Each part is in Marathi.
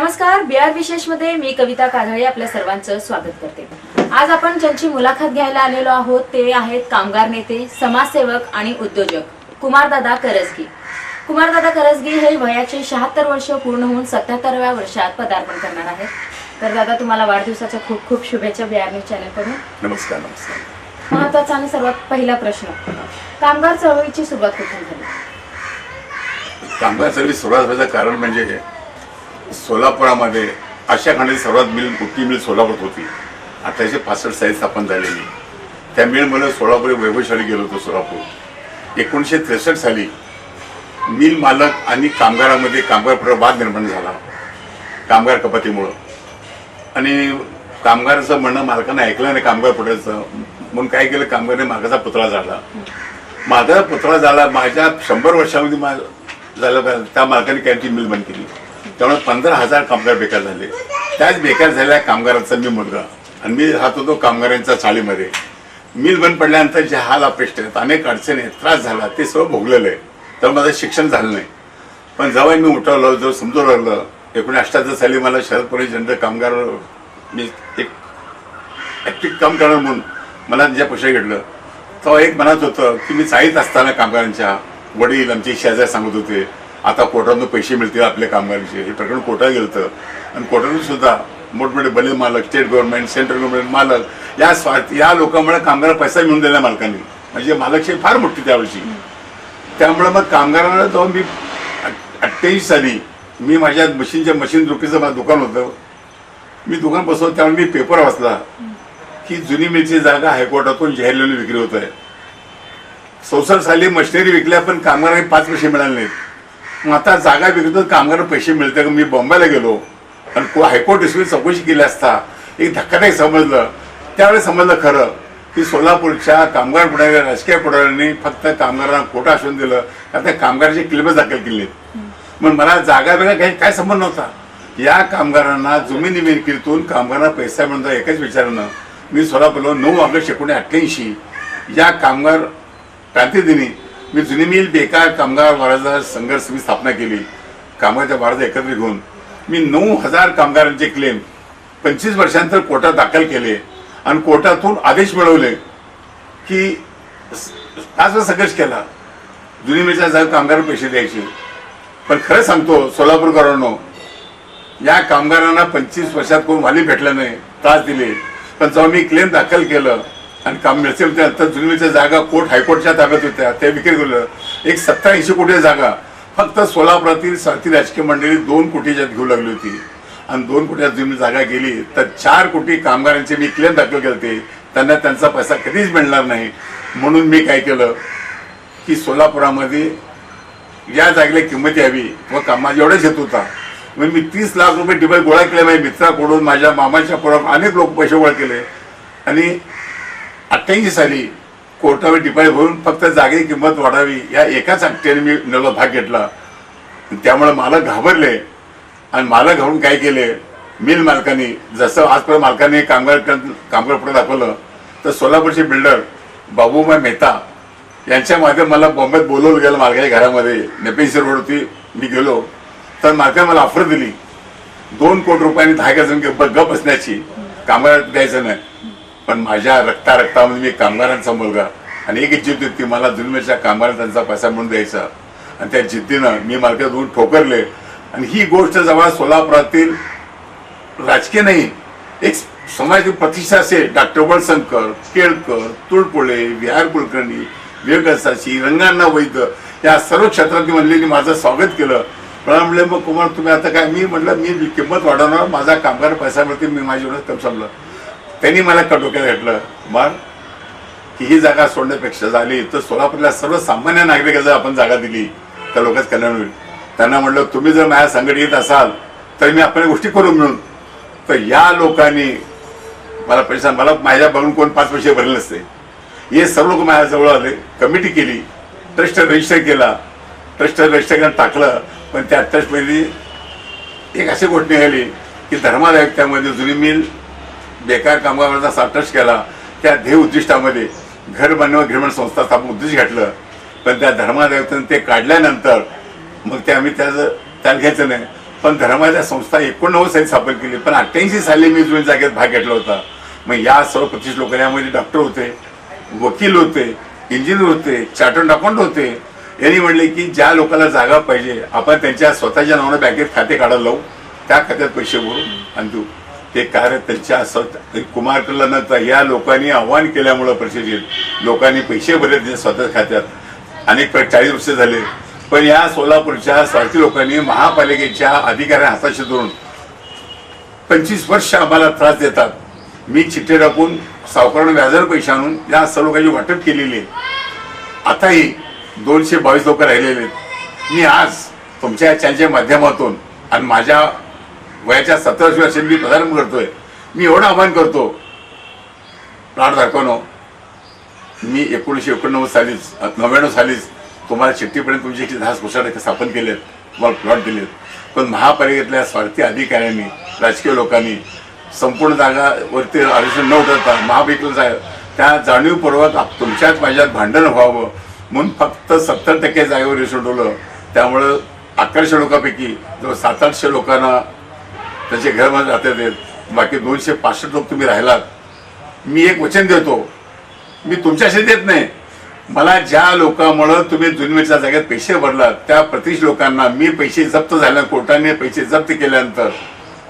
नमस्कार, बिहार विशेष मध्ये मी कविता काजळे आपल्या सर्वांचं स्वागत करते। आज आपण ज्यांची मुलाखत घ्यायला आलेलो आहोत ते आहेत कामगार नेते, समाजसेवक आणि उद्योजक कुमारदादा करजगी। कुमारदादा करजगी हे वयाचे 76 वर्ष पूर्ण होऊन 77व्या वर्षात पदार्पण करणार आहेत। तर दादा, तुम्हाला वाढदिवसाच्या खूप खूप शुभेच्छा बिहार न्यूज चॅनल कडून। नमस्कार। नमस्कार। महत्त्वाचा आणि सर्वात पहिला प्रश्न, कामगार चळवळीची सुरुवात कुठून झाली? कामगार चळवळीची सुरुवात व्हायचं कारण म्हणजे सोलापुरामध्ये आशिया खंडाची सर्वात मोठी मिल सोलापूरात होती। 1865 साली स्थापन झालेली त्या मिलमध्ये सोलापूर वैभवशाली गेलो होतो। सोलापूर 1963 साली मिल मालक आणि कामगारांमध्ये कामगार वाद निर्माण झाला कामगार कपातीमुळे, आणि कामगाराचं म्हणणं मालकांना ऐकलं नाही कामगार पुढचं, म्हणून काय केलं, कामगाराने मालकाचा पुतळा झाला। माझा पुतळा झाला, माझ्या 100 वर्षामध्ये झालं त्या मालकाने कॅन्टीन मिल बंद केली, त्यामुळे 15,000 कामगार बेकार झाले। त्याच बेकार झालेल्या कामगारांचा मी मुलगा, आणि मी राहत होतो कामगारांच्या चाळीमध्ये। मिल बंद पडल्यानंतर जे हाल अपेष्ट आहेत, अनेक अडचणी आहेत, त्रास झाला, ते सगळं भोगलेलं आहे। तर माझं शिक्षण झालं नाही, पण जेव्हा मी उठवलं, जेव्हा समजू लागलं, 1978 साली मला शरद पवार जनता कामगार मी एक ॲक्टिव्ह काम करणार म्हणून मला ज्या पक्ष घेतलं, तेव्हा एक मनात होतं की मी चाळीत असताना कामगारांच्या वडील आमचे शेजारी सांगत होते आता कोर्टातून पैसे मिळतील आपल्या कामगारांचे। हे प्रकरण कोर्टात गेलं होतं, आणि कोर्टातून सुद्धा मोठमोठे बले मालक, स्टेट गव्हर्नमेंट, सेंट्रल गव्हर्नमेंट मालक या लोकांमुळे कामगार पैसा मिळून दिला मालकांनी, म्हणजे मालकशी फार मोठी त्यावेळची। त्यामुळे मग कामगारांना जेव्हा मी 88 साली मी माझ्या मशीन दुरुस्तीचं माझं दुकान होतं, मी दुकान बसवलं, त्यामुळे मी पेपर वाचला की जुनी मिलची जागा हायकोर्टातून जाहीर विक्री होत आहे। 64 साली मशिनरी विकल्या, पण कामगारांनी 5 पैसे मिळाले नाहीत। मग आता जागा विकतो, कामगार पैसे मिळते का? मी बॉम्बेला गेलो आणि हायकोर्ट डिस्ट्रिक्ट चौकशी केली असता एक धक्कादायक समजलं, त्यावेळेस समजलं खरं की सोलापूरच्या कामगार पुढारी, राजकीय पुढाऱ्यांनी फक्त कामगारांना खोटं आश्वासन दिलं, आता कामगारांची क्लेमच दाखल केली। मग मला जागा वेगळा काय संबंध नव्हता। या कामगारांना जमिनी विक्रीतून कामगारांना पैसा मिळणार एकच विचारानं मी सोलापूरला 9 ऑगस्ट 1988 या कामगार क्रांतीदिनी मी जुनी मिल बेकार कामगार वार्डाचा संघर्ष मी स्थापना केली। कामगारच्या वार्डाचा एकत्र घेऊन मी 9,000 कामगारांचे क्लेम 25 वर्षांनंतर कोर्टात दाखल केले, आणि कोर्टातून आदेश मिळवले की 5 वर्ष संघर्ष केला, जुनी मिलच्या जागा कामगारांना पैसे द्यायचे। पण खरं सांगतो सोलापूरकरांनो, या कामगारांना 25 वर्षात कोण वाली भेटलं नाही, त्रास दिले, पण जेव्हा मी क्लेम दाखल केलं आणि काम मिळते त्यानंतर जुनी मिलच्या जागा हायकोर्टच्या ताब्यात होत्या, त्या विक्री केलं। एक 70-80 कोटी जागा फक्त सोलापुरातील सारथी राजकीय मंडळी 2 कोटीच्यात घेऊ लागली होती, आणि 2 कोटीच्या जुनी जागा गेली तर 4 कोटी कामगारांचे मी क्लेम दाखल केले, त्यांना त्यांचा पैसा कधीच मिळणार नाही। म्हणून मी काय केलं की सोलापुरामध्ये या जागेला किंमत यावी व कामाला एवढाच येत होता, मग मी 30 लाख रुपये डिपॉझिट गोळा केले। माझ्या मित्राकडून, माझ्या मामाच्या पुढं अनेक लोक पैसे गोळा केले, आणि 88 साली कोर्टावर डिपॉझिट भरून फक्त जागेची किंमत वाढावी या एकाच अट्ट्याने मी नवा भाग घेतला। त्यामुळे मालक घाबरले, आणि मालक घाबरून काय केले, मिल मालकांनी जसं आजपर्यंत मालकांनी कामगार पुढे दाखवलं, तर सोलापूरचे बिल्डर बाबूभाई मेहता यांच्या माध्यमातून मला बॉम्बेत बोलवलं गेलं मालकाच्या घरामध्ये, नेपेन्सी रोडवरती मी गेलो, तर मालकाने मला ऑफर दिली 2 कोटी रुपयांनी 10 गजन गप बसण्याची, कामगार द्यायचं नाही। पण माझ्या रक्तामध्ये मी कामगारांचा मुलगा, आणि एक जिद्द होती मला जुनी मिलच्या कामगारांना त्यांचा पैसा म्हणून द्यायचा, आणि त्या जिद्दीनं मी मालकाला 2 ठोकरले। आणि ही गोष्ट जेव्हा सोलापुरातील राजकीय नाही, एक समाजातील प्रतिष्ठा असेल, डॉक्टर वळसंकर, केळकर, तुळपुळे, विहार कुलकर्णी, विवेकासाची, रंगांना वैद्य या सर्व क्षेत्रातली मंडळींनी माझं स्वागत केलं। मला म्हणले मग कुमार तुम्ही आता काय? मी म्हटलं मी किंमत वाढवणार, माझा कामगार पैसा मिळते, मी माझ्या एवढंच कम समजलं। त्यांनी मला डोक्यात घेतलं कुमार की ही जागा सोडण्यापेक्षा झाली तर सोलापूरला सर्वसामान्य नागरिकांना आपण जागा दिली तर लोकच कल्याण होईल। त्यांना म्हटलं तुम्ही जर माझ्या संघटनेत येत असाल तर मी आपल्या गोष्टी करू म्हणून, तर या लोकांनी मला पैसा, मला माझ्या बघून कोण 5 पैसे भरले नसते, हे सर्व लोक माझ्याजवळ आले, कमिटी केली, ट्रस्ट रजिस्टर केला, ट्रस्ट रजिस्टर टाकलं। पण त्या ट्रस्टमध्ये एक अशी गोष्ट निघाली की धर्मादायक त्यामध्ये जुनी मिल बेकार कामगारांचा ट्रस्ट केला, त्या ध्येय उद्दिष्टामध्ये घर बांधणी व निर्माण संस्था स्थापन उद्दिष्ट घातलं, पण त्या धर्मादायकाने ते काढल्यानंतर मग ते आम्ही त्याला घ्यायचं नाही, पण धर्माच्या संस्था 89 साली स्थापन केली, पण 88 साली मी जुन्या जागेत भाग घेतला होता. मग या सर्व 25 लोकांनी, यामध्ये डॉक्टर होते, वकील होते, इंजिनियर होते, चार्टर्ड अकाउंटंट होते. यांनी म्हणले की ज्या लोकांना जागा पाहिजे आपण त्यांच्या स्वतःच्या नावाने बँकेत खाते काढायला लावू, त्या खात्यात पैसे भरून आणि देऊ. ते कार्य त्यांच्या कुमार कल्याणाचा या लोकांनी आव्हान केल्यामुळं परिषदेत लोकांनी पैसे भरले त्यांच्या स्वतः खात्यात. अनेक 40 वर्ष झाले. पण या सोलापूरच्या स्वार्थी लोकांनी महापालिकेच्या अधिकाऱ्यांना हाताशी धरून 25 वर्ष आम्हाला त्रास देतात. मी चिठ्ठी टाकून सावकारांना व्याजावर पैसे आणून या सर्व लोकांची वाटप केलेली आहे. आताही 222 लोक राहिलेले आहेत. मी आज तुमच्या चॅनलच्या माध्यमातून आणि माझ्या वयाच्या 17 वर्षांनी मी पदार्पण करतोय. मी एवढं आवाहन करतो प्लॉट दाखवणं. मी 1989 सालीच 99 सालीच तुम्हाला चिठ्ठीपर्यंत तुमची 10 कोशाने स्थापन केलेत, तुम्हाला प्लॉट दिलेत. पण महापालिकेतल्या स्वार्थी अधिकाऱ्यांनी, राजकीय लोकांनी संपूर्ण जागावरती आरक्षण न उठवता महापालिकेला त्या जाणीवपूर्वक तुमच्यात माझ्यात भांडण व्हावं म्हणून फक्त 70% जागेवर रेशन उठवलं. त्यामुळं 1100 लोकांपैकी जवळ 700-800 लोकांना त्यांचे घरमध्ये राहतात आहेत. बाकी 265 लोक तुम्ही राहिलात. मी एक वचन देतो, मी तुमच्याशी देत नाही, मला ज्या लोकांमुळे तुम्ही जुनवेच्या जागेत पैसे भरलात त्या प्रतिष्ठ लोकांना मी पैसे जप्त झाल्या, कोर्टाने पैसे जप्त केल्यानंतर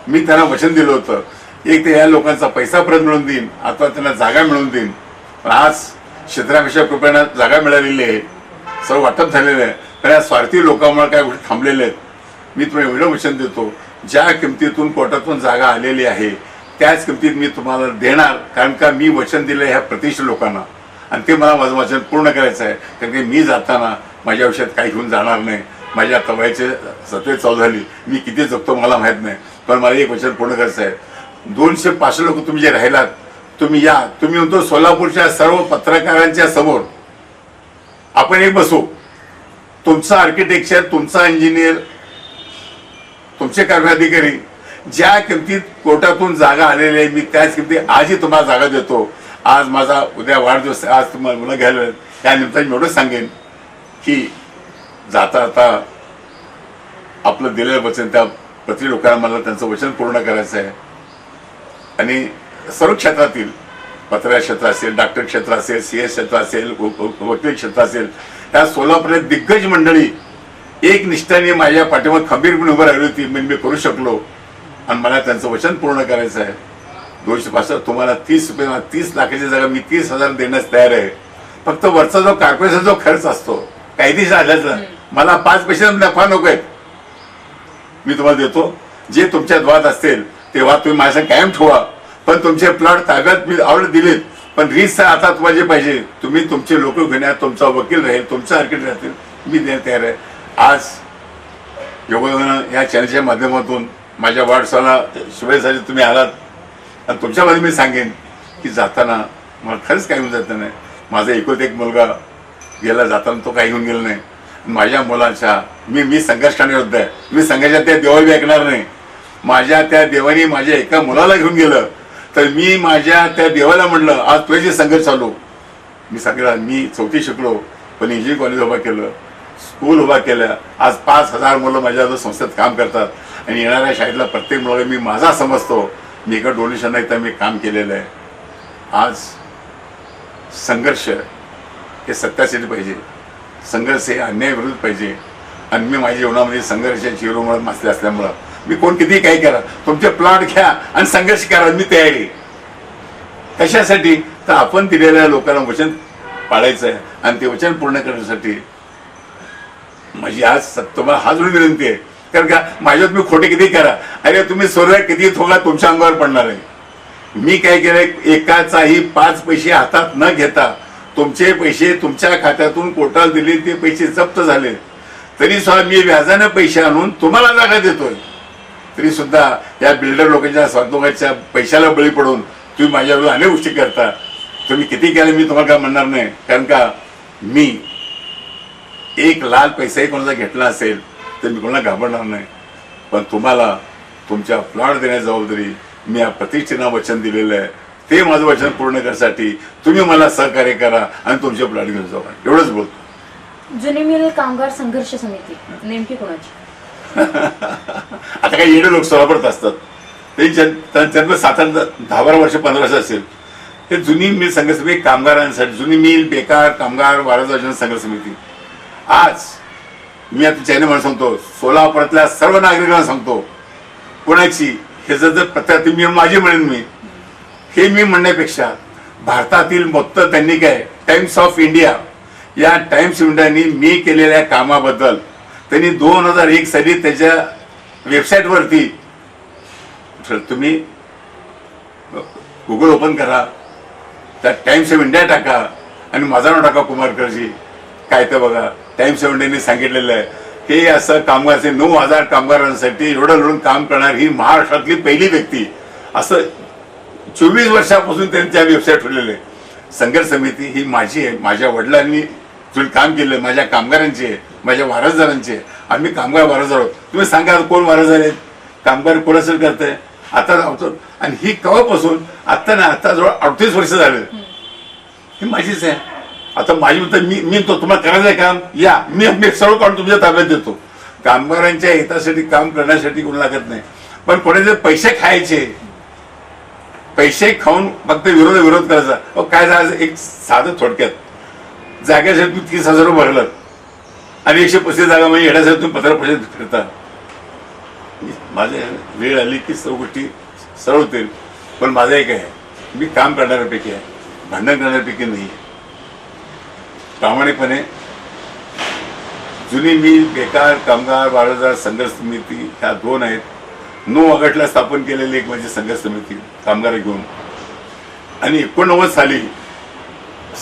मी त्यांना वचन दिलं होतं, एक तर या लोकांचा पैसा परत मिळवून देईन, आता त्यांना जागा मिळवून देईन. पण आज 17,000 रुपयांना जागा मिळालेली आहे, सर्व वाटप झालेलं आहे. पण या स्वार्थी लोकांमुळे काय गोष्टी थांबलेल्या आहेत. मी तुम्हाला एवढं वचन देतो, ज्या किमतीतून कोर्टातून जागा आलेली आहे त्याच किमतीत मी तुम्हाला देणार. कारण का मी वचन दिलं ह्या प्रतिष्ठ लोकांना आणि ते मला माझं वचन पूर्ण करायचं आहे. कारण की मी जाताना माझ्या आयुष्यात काही घेऊन जाणार नाही. माझ्या आता वयाचे 27 चालू झाली, मी किती जगतो मला माहीत नाही, पण मला एक वचन पूर्ण करायचं आहे. 265 लोक तुम्ही जे राहिलात, तुम्ही या. तुम्ही म्हणतो सोलापूरच्या सर्व पत्रकारांच्या समोर आपण एक बसू, तुमचा आर्किटेक्चर, तुमचा इंजिनियर, तुमचे कार्यकारी ज्या किमतीत कोर्टातून जागा आलेली आहे मी त्याच किमतीत आजही तुम्हाला जागा देतो. आज माझा उद्या वाढदिवस, आज तुम्हाला मुलं घ्यायला त्या निमित्ताने मी एवढंच सांगेन की जाता आता आपलं दिलेलं वचन त्या प्रति लोकांना मला त्यांचं वचन पूर्ण करायचं आहे. आणि सर्व क्षेत्रातील पत्रकार क्षेत्र असेल, डॉक्टर क्षेत्र असेल, CS क्षेत्र असेल, वकील क्षेत्र असेल, त्या सोलापूर दिग्गज मंडळी एक निष्ठाने माझ्या पाठीमागे खंबीरपणे उभं राहिली होती. मी करू शकलो आणि मला त्यांचं वचन पूर्ण करायचं आहे. 265 तुम्हाला 30 रुपये, 30 लाखाची जागा मी 30,000 देण्यास तयार आहे. फक्त वरचा जो कॉर्पोरेशनचा जो खर्च असतो कायदेशीर आल्याचा, मला 5 पैसे नफा नको आहे, मी तुम्हाला देतो. जे तुमच्यात वाद असतील तेव्हा तुम्ही माझ्या कायम ठेवा, पण तुमचे प्लॉट ताब्यात मी ऑर्डर दिलीत. पण रीच आता तुम्हाला जे पाहिजे तुम्ही तुमचे लोक घेण्यात, तुमचा वकील राहील, तुमचा आर्किटेक्ट राहतील, मी देण्यात तयार आहे. आज योगायोगानं या चॅनलच्या माध्यमातून माझ्या वाढदिवसाला शुभेच्छा तुम्ही आलात. आणि तुमच्यामध्ये मी सांगेन की जाताना मला खरंच काही होऊन जातं नाही. माझा एकुलता एक मुलगा गेला, जाताना तो काही होऊन गेला नाही. माझ्या मुलाच्या मी संघर्ष करण्याविरुद्ध आहे. मी संघर्षात त्या देवाला ऐकणार नाही. माझ्या त्या देवाने माझ्या एका मुलाला घेऊन गेलं तर मी माझ्या त्या देवाला म्हटलं आज तुझे संघर्ष चालू. मी सांगितलं मी 4थी शिकलो, पण इंजिनिअरिंग कॉलेज उभा केलं, स्कूल उभा केलं. आज 5,000 मुलं माझ्या संस्थेत काम करतात आणि येणाऱ्या शाळेतला प्रत्येक मुलाला मी माझा समजतो. मी एका डोनेशन नाही तर मी काम केलेलं आहे. आज संघर्ष हे सत्यासाठी पाहिजे, संघर्ष हे अन्यायाविरुद्ध पाहिजे. आणि मी माझ्या जीवनामध्ये संघर्षाची हिरोमळ मासले असल्यामुळं मी कोण किती काही करा, तुमचे प्लॉट घ्या आणि संघर्ष करा, मी तयारी. कशासाठी तर आपण दिलेल्या लोकांना वचन पाळायचं आहे आणि ते वचन पूर्ण करण्यासाठी माझी आज तुम्हाला हात जोडून विनंती आहे. कारण का माझ्यात मी खोटे किती करा, अरे तुम्ही सोडा किती थोडा तुमच्या अंगावर पडणार आहे. मी काय केलंय, एकाचाही 5 पैसे हातात न घेता तुमचे पैसे तुमच्या खात्यातून कोर्टाला दिले, ते पैसे जप्त झाले तरी सुद्धा मी व्याजाने पैसे आणून तुम्हाला जागा देतोय. तरी सुद्धा या बिल्डर लोकांच्या स्वार्थोगाच्या पैशाला बळी पडून तुम्ही माझ्यावर अनेक गोष्टी करता. तुम्ही किती केलं मी तुम्हाला काय म्हणणार नाही. कारण का मी एक लाल पैसाही कोणाचा घेतला असेल तर मी कोणाला घाबरणार नाही. पण तुम्हाला तुमच्या प्लॉट देण्याची जबाबदारी मी या प्रतिष्ठेनं वचन दिलेलं आहे. ते माझं वचन पूर्ण करण्यासाठी तुम्ही मला सहकार्य करा आणि तुमचे प्लॉट घेऊन जावा, एवढंच बोलतो. जुनी मिल कामगार संघर्ष समिती नेमकी कोणाची? आता काही येडे लोक सोलापुरात असतात, ते जन्म 10-12 वर्ष 15 वर्ष असेल. हे जुनी मिल संघर्ष समिती कामगारांसाठी, जुनी मिल बेकार कामगार वारसा संघर्ष समिती. आज मी आता चॅनल म्हणून सांगतो, सोलापुरातल्या सर्व नागरिकांना सांगतो, कोणाची हे जर प्रत्येक मी माझी म्हणेन मी, हे मी म्हणण्यापेक्षा भारतातील मोठं त्यांनी काय टाइम्स ऑफ इंडिया, या टाइम्स ऑफ इंडियानी मी केलेल्या कामाबद्दल त्यांनी 2001 साली त्याच्या वेबसाईटवरती, तुम्ही गुगल ओपन करा, त्या टाइम्स ऑफ इंडिया टाका आणि माझा नाव टाका कुमार करजी, काय तर बघा टाइम्स ऑफ इंडियाने सांगितलेलं आहे की असं कामगारचे 9,000 कामगारांसाठी एवढं लढून काम करणार ही महाराष्ट्रातली पहिली व्यक्ती, असं 24 वर्षापासून त्यांनी त्या वेबसाईट ठेवलेलं आहे. संघर्ष समिती ही माझी आहे, माझ्या वडिलांनी जे काम केलं माझ्या कामगारांची आहे, माझ्या वारसदारांची आहे. आम्ही कामगार वारसदार आहोत. तुम्ही सांगा कोण वारसदार आहेत, कामगार कोणासाठी करताय आता होतो. आणि ही केव्हापासून आता ना, आता जवळ 38 वर्ष झाले, ही माझीच आहे. आता माझी म्हणतात मी तो तुम्हाला करायचं आहे काम, या मी सर्व काढून तुमच्या ताब्यात देतो. कामगारांच्या हितासाठी काम करण्यासाठी कोण लागत नाही. पण कोणाचे पैसे खायचे, पैसे खाऊन फक्त विरोध करायचा. काय झालं, एक साधं थोडक्यात जागेसाठी तुम्ही 30,000 रुपये भरलं आणि 135 जागा म्हणजे येण्यासाठी तुम्ही 15 पैसे फिरता. माझे वेळ आली की सर्व गोष्टी सरळ होतील. पण माझं एक आहे, मी काम करणाऱ्यापैकी आहे, भांडण करण्यापैकी नाही. प्रामाणिकपणे जुनी मिल बेकार कामगार वारसदार संघर्ष समिती ह्या 2 आहेत. 9 ऑगस्टला स्थापन केलेली एक म्हणजे संघर्ष समिती कामगार घेऊन, आणि 89 साली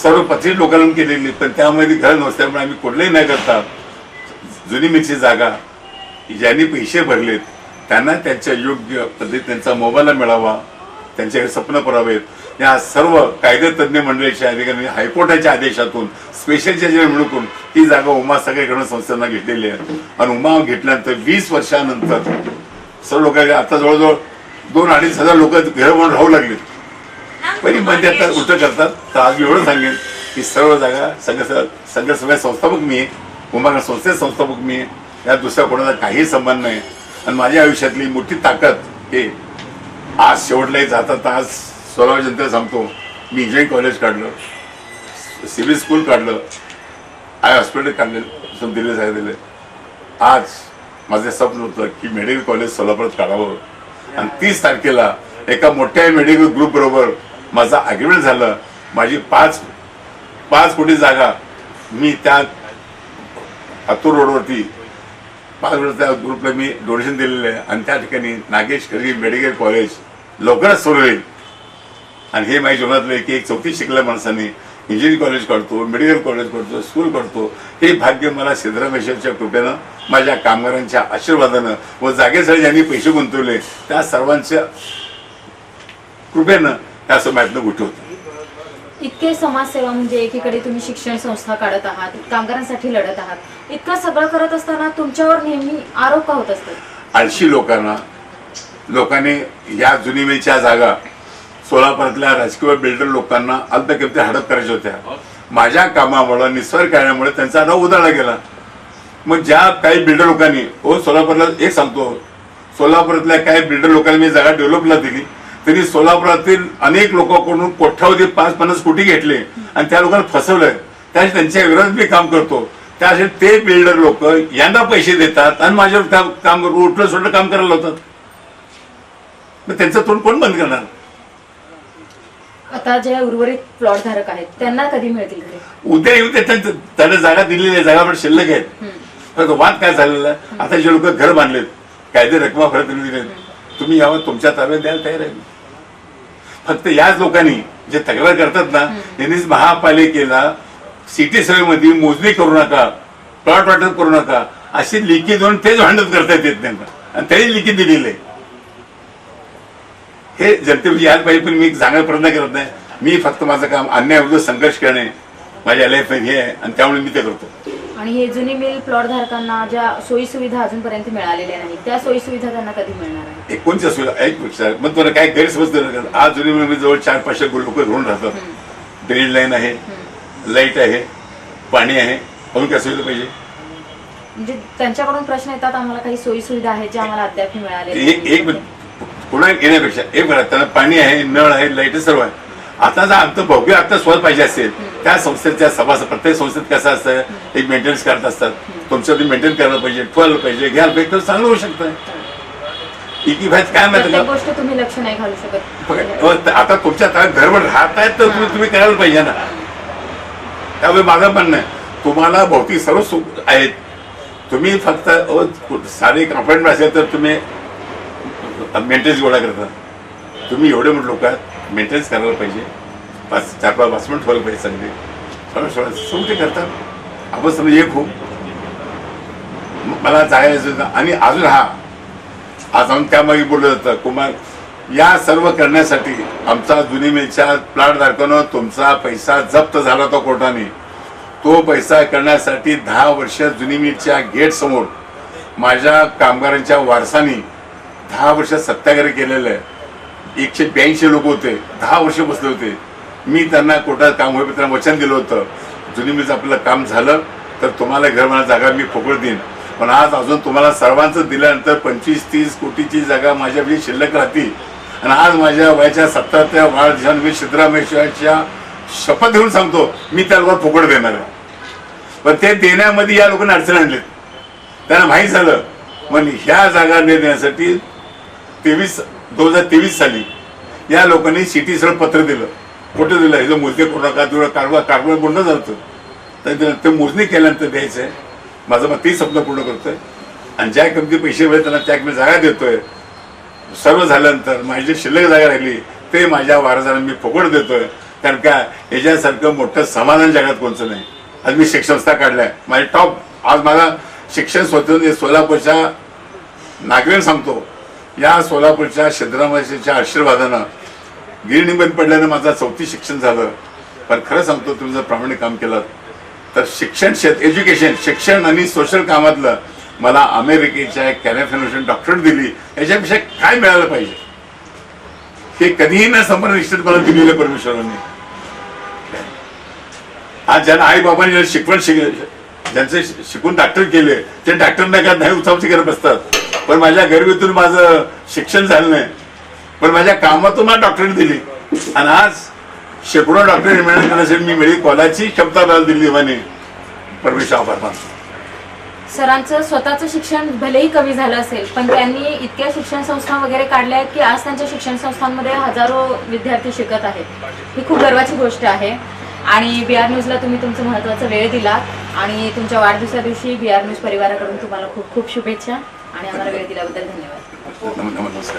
सर्व पत्रित लोकांना केलेली, पण त्यामध्ये घर नसल्यामुळे आम्ही कुठलंही न करता जुनी मिलची जागा ज्यांनी पैसे भरलेत त्यांना त्यांच्या योग्य पद्धतीने त्यांचा मोबाईलला मिळावा, त्यांच्याकडे स्वप्न पुरावेत. या सर्व कायदेतज्ञ मंडळीच्या अधिकाऱ्यांनी हायकोर्टाच्या आदेशातून स्पेशल जज मिळून ही जागा उमा सगळीकडून संस्थांना घेतलेली आहे. आणि उमा घेतल्यानंतर 20 वर्षानंतर सर्व लोक आता जवळजवळ 2-2.5 हजार लोक घर म्हणून राहू लागले. पण मध्ये आता उलट करतात. तर आज एवढं सांगेन की सर्व जागा संघर्ष समिती संस्थापक मी आहे, उमा संस्थेचे संस्थापक मी आहे. या दुसऱ्या कोणाचा काही संबंध नाही. आणि माझ्या आयुष्यातली मोठी ताकद हे आज शेवटलाही जातात. आज सोलापूर जनतेला सांगतो, मी इंजिनिअरिंग कॉलेज काढलं, सिव्हिल स्कूल काढलं, हॉस्पिटल काढले, दिल्ली सांगितले. आज माझं स्वप्न होतं की मेडिकल कॉलेज सोलापुरात काढावं. आणि 30 तारखेला एका मोठ्या मेडिकल ग्रुप बरोबर माझा अग्रीमेंट झालं. माझी 5 कोटी जागा मी त्या हातूर रोडवरती 5 कोटी त्या ग्रुपला मी डोनेशन दिलेलं आहे. आणि त्या ठिकाणी नागेश करगी मेडिकल कॉलेज लवकरच सुरू होईल. आणि हे माझ्या जीवनातलं की एक 4थी शिकलेल्या माणसाने इंजिनिअरिंग कॉलेज काढतो, मेडिकल कॉलेज काढतो, स्कूल काढतो, हे भाग्य मला सिद्धरामेश्वरच्या कृपेनं, माझ्या कामगारांच्या आशीर्वादानं व जागेसाठी ज्यांनी पैसे गुंतवले त्या सर्वांच्या कृपेनं त्या समाजातनं गोष्टी होतं. इतके समाजसेवा म्हणजे एकीकडे तुम्ही शिक्षण संस्था काढत आहात, कामगारांसाठी लढत आहात, इतकं सगळं करत असताना तुमच्यावर नेहमी आरोप का होत असतात? आळशी लोकांनी या जुनी मिलच्या जागा सोलापुरातल्या राजकीय बिल्डर लोकांना अल्पकिमती हडप करायच्या होत्या. माझ्या कामामुळे निस्वार्थ कार्यामुळे त्यांचा नाव उधळला गेला. मग ज्या काही बिल्डर लोकांनी सोलापूरला एक सांगतो, सोलापुरातल्या काही बिल्डर लोकांनी मी जागा डेव्हलपला दिली, त्यांनी सोलापुरातील अनेक लोकांकडून कोट्यावधी 5-50 कोटी घेतले आणि त्या लोकांना फसवलंय. त्यासाठी त्यांच्या विरोधात मी काम करतो. त्यासाठी ते बिल्डर लोक यांना पैसे देतात आणि माझ्यावर काम उठलं सोडलं काम करायला होतात. मग त्यांचं तोंड कोण बंद करणार? आता जे उर्वरित प्लॉट धारक आहेत त्यांना कधी मिळतील घरे? उद्या येऊ त्यांना जागा दिलेली आहे, जागा पण शिल्लक आहेत. वाद काय झालेला आहे, आता जे लोक घर बांधलेत कायदे रकमा फरक दिले, तुम्ही यावं तुमच्या ताब्यात द्यायला तयार आहे. फक्त याच लोकांनी जे तक्रार करतात ना, त्यांनीच महापालिकेला सिटी सर्वेमध्ये मोजणी करू नका, प्लॉट वाटप करू नका अशी लिखी देऊन तेच भांडण करता येत त्यांना, आणि त्यांनी लिखी दिलेली आहे. हे जनतेमध्ये यायला पाहिजे. पण मी सांगायला प्रयत्न करत नाही. मी फक्त माझं काम अन्यायाविरुद्ध संघर्ष करणे माझ्या लाईफ हे आहे आणि त्यामुळे मी ते करतो. आणि हे जुनी मिल प्लॉट धारकांना ज्या सोयी सुविधा अजूनपर्यंत मिळालेल्या नाहीत त्या सोयी सुविधा त्यांना कधी मिळणार आहे? कोणत्या सुविधा एक पेक्षा मग तुला काय गैरसमज करत. आज जुनी मिल जवळ 400-500 लोक घेऊन राहतात. ड्रेन लाईन आहे, लाईट आहे, पाणी आहे, अजून काय सुविधा पाहिजे? म्हणजे त्यांच्याकडून प्रश्न येतात, आम्हाला काही सोयी सुविधा आहेत ज्या आम्हाला अद्याप मिळाले. एक पुन्हा येण्यापेक्षा एक बरं, त्यांना पाणी आहे, नळ आहे, लाईट सर्व आहे. आता जर आमचं भव्य आता स्वतः पाहिजे असेल, त्या संस्थेच्या सभासद प्रत्येक संस्थेत कसं असतं, एक मेंटेनन्स करत असतात, तुमचं ते मेंटेन करायला पाहिजे, ठेवायला पाहिजे, घ्यायला पाहिजे, तर चांगलं होऊ शकतं. इकी भाई काय माहिती प्रत्येक का, गोष्ट तुम्ही लक्ष नाही घालू शकत. आता तुमच्या घरवर राहतायत तर तुम्ही करायला पाहिजे ना. त्यामुळे माझं म्हणणं आहे, तुम्हाला भौतिक सर्व सुख आहेत, तुम्ही फक्त सारे कॉन्फिडंट असेल तर तुम्ही मेंटेनन्स गोळा करता. तुम्ही एवढे मोठे लोक आहात, मेंटेनन्स करायला पाहिजे, 4-5 बासमंट ठेवायला पाहिजे, चांगले सुटे करतात. आपण समजा एक हो, मला जायचं. आणि अजून आज आम्ही त्यामागे बोललं जातं, कुमार या सर्व करण्यासाठी आमचा जुनी मिलच्या प्लॉट धारकानं तुमचा पैसा जप्त झाला होता कोर्टाने. तो पैसा करण्यासाठी 10 वर्ष जुनी मिलच्या गेट समोर माझ्या कामगारांच्या वारसानी 10 वर्ष सत्याग्रह केलेलं आहे. 182 लोक होते, 10 वर्ष बसले होते. मी त्यांना कोर्टात काम होईल त्यांना वचन दिलं होतं, जुनी मिलचं आपलं काम झालं तर तुम्हाला घर मला जागा मी फुकट देईन. पण आज अजून तुम्हाला सर्वांचं दिल्यानंतर 25-30 कोटीची जागा माझ्याकडे शिल्लक राहते. आणि आज माझ्या वयाच्या 70व्या वाढदिवसाला मी सिद्धरामेश्वराच्या शपथ घेऊन सांगतो, मी त्याला फुकट देणार आहे. पण ते देण्यामध्ये या लोकांनी अडचण आणलीत. त्यांना माहीत झालं, मग ह्या जागा देण्यासाठी 2023 साली या लोकांनी सिटी सरळ पत्र दिलं. कुठं दिलं, हे मोजणी करू नका, तुला कारभार बोलणं झालं. तर ते मोजणी केल्यानंतर द्यायचं आहे. माझं मग ते स्वप्न पूर्ण करतोय आणि ज्या किमती पैसे मिळेल त्यांना त्या किमती जागा देतोय. सर्व झाल्यानंतर माझी जी शिल्लक जागा राहिली ते माझ्या वारसांना मी फुकट देतोय. कारण काय, याच्यासारखं मोठं समाधान जगात कोणचं नाही. आज मी शिक्षण संस्था काढल्या, माझे टॉप. आज माझा शिक्षण स्वतंत्र सोलापूरच्या नागरिक सांगतो, या सोलापूरच्या सिद्धरामेश्वरच्या आशीर्वादानं गिरणी बंद पडल्यानं माझं 4थी शिक्षण झालं. पण खरं सांगतो, तुम्ही जर प्रामाणिक काम केलं तर शिक्षण एज्युकेशन, शिक्षण आणि सोशल कामातलं मला अमेरिकेच्या कॅलिफोर्निया डॉक्टरेट दिली. याच्यापेक्षा काय मिळालं पाहिजे, हे कधीही न संपन्न निश्चित मला दिलेलं परमेश्वरांनी. आज ज्यांना आई बाबांनी शिकवण ज्यांचे शिकून डॉक्टर केले ते डॉक्टर नाही उचावची करत बसतात. पण माझ्या गरिबीतून माझं शिक्षण झालं नाही, पण माझ्या कामातून मला डॉक्टरेट दिली. आणि आज शेकडो डॉक्टरेट मिळवून करण्यासाठी मी मिळी कॉलाची क्षमता मला दिली देवाने. परमेश्वर आभार मानतो. सरांचं स्वतःचं शिक्षण भलेही कमी झालं असेल, पण त्यांनी इतक्या शिक्षण संस्था वगैरे काढल्या आहेत की आज त्यांच्या शिक्षण संस्थांमध्ये हजारो विद्यार्थी शिकत आहेत. ही खूप गर्वाची गोष्ट आहे. आणि BR न्यूजला तुम्ही तुमचा महत्त्वाचा वेळ दिला आणि तुमच्या वाढदिवसा दिवशी BR न्यूज परिवाराकडून तुम्हाला खूप खूप शुभेच्छा आणि आम्हाला वेळ दिल्याबद्दल धन्यवाद. नमस्कार.